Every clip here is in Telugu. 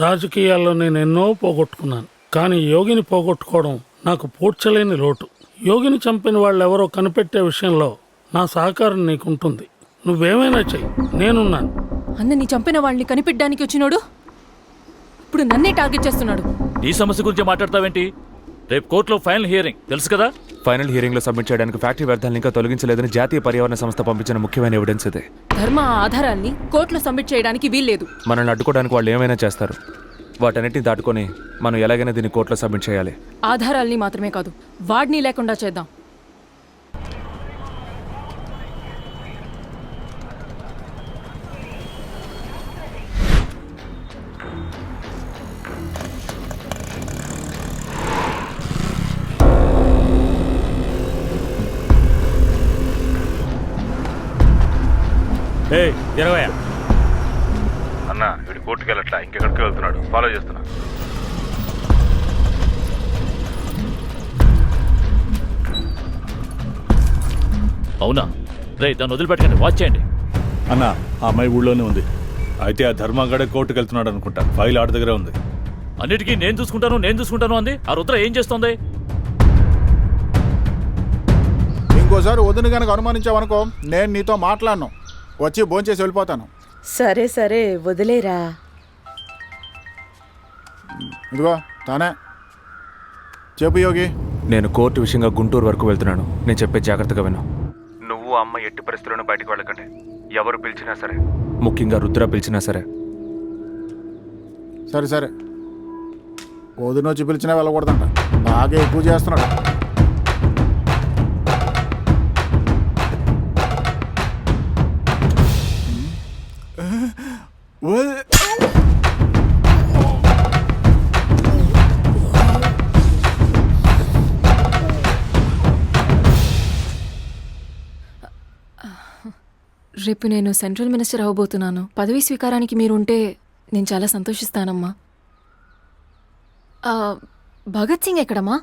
రాజకీయాల్లో నేను ఎన్నో పోగొట్టుకున్నాను, కానీ యోగిని పోగొట్టుకోవడం నాకు పూడ్చలేని లోటు. యోగిని చంపిన వాళ్ళెవరో కనిపెట్టే విషయంలో నా సహకారం నీకుంటుంది. నువ్వేమైనా చెయ్యి, నేనున్నాను. అన్నని చంపిన వాళ్ళని కనిపెట్టడానికి వచ్చినోడు ఇప్పుడు నన్నే టార్గెట్ చేస్తున్నాడు. ఈ సమస్య గురించి మాట్లాడతావేంటి? రేపు కోర్టులో ఫైనల్ హియరింగ్ తెలుసు కదా. ఫైనల్ హియరింగ్ లో సబ్మిట్ చేయడానికి ఫ్యాక్టరీ వ్యర్థాలను ఇంకా తొలగించలేదని జాతీయ పర్యావరణ సంస్థ పంపించిన ముఖ్యమైన ఎవిడెన్స్ ఇదే. ధర్మ ఆధారాల్ని కోర్టులో సబ్మిట్ చేయడానికి వీల్లేదు. మనల్ని అడ్డుకోవడానికి వాళ్ళు ఏమైనా చేస్తారు. వాటన్నిటిని దాటుకొని మనం ఎలాగైనా దీన్ని కోర్టులో సబ్మిట్ చేయాలి. ఆధారాల్ని మాత్రమే కాదు, వాడిని లేకుండా చేద్దాం. అన్న వీడు కోర్టుకి వెళ్ళట్లా, ఇంకెక్కడికి వెళ్తున్నాడు. ఫాలో చేస్తున్నా. అవునా? రే దాన్ని వదిలిపెట్టకండి, వాచ్ చేయండి. అన్న ఆ అమ్మాయి ఊళ్ళోనే ఉంది. అయితే ఆ ధర్మగడ కోర్టుకు వెళ్తున్నాడు అనుకుంటా. ఫైల్ ఆడ దగ్గరే ఉంది. అన్నిటికీ నేను చూసుకుంటాను అంది. ఆ రుద్ర ఏం చేస్తోంది? ఇంకోసారి వదిన కనుక అనుమానించావనుకో, నేను నీతో మాట్లాడను, వచ్చి భోంచేసి వెళ్ళిపోతాను. సరే సరే వదిలేరా. ఇదిగో తానే చెప్పు యోగి. నేను కోర్టు విషయంగా గుంటూరు వరకు వెళ్తున్నాను. నేను చెప్పే జాగ్రత్తగా విను. నువ్వు అమ్మ ఎట్టి పరిస్థితుల్లోనూ బయటకు వెళ్ళకండి. ఎవరు పిలిచినా సరే, ముఖ్యంగా రుద్ర పిలిచినా సరే. సరే సరే, వదిన వచ్చి పిలిచినా వెళ్ళకూడదంట. బాగా ఎక్కువ చేస్తున్నాడు. రేపు నేను సెంట్రల్ మినిస్టర్ అవ్వబోతున్నాను. పదవీ స్వీకారానికి మీరుంటే నేను చాలా సంతోషిస్తానమ్మా. భగత్ సింగ్ ఎక్కడమ్మా?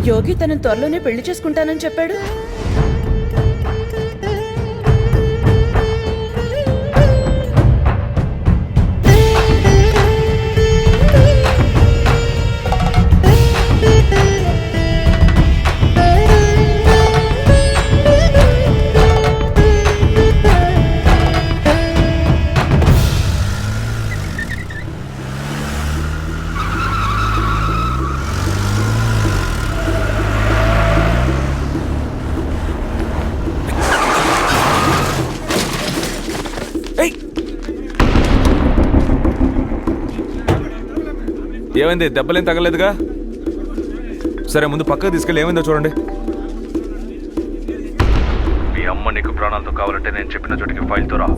యోగి తనను త్వరలోనే పెళ్లి చేసుకుంటానని చెప్పాడు. ఏమైంది? దెబ్బలేం తగలేదుగా? సరే ముందు పక్కకు తీసుకెళ్ళి ఏమైందో చూడండి. మీ అమ్మ నీకు ప్రాణాలతో కావాలంటే నేను చెప్పిన చోటికి ఫైల్తో రా.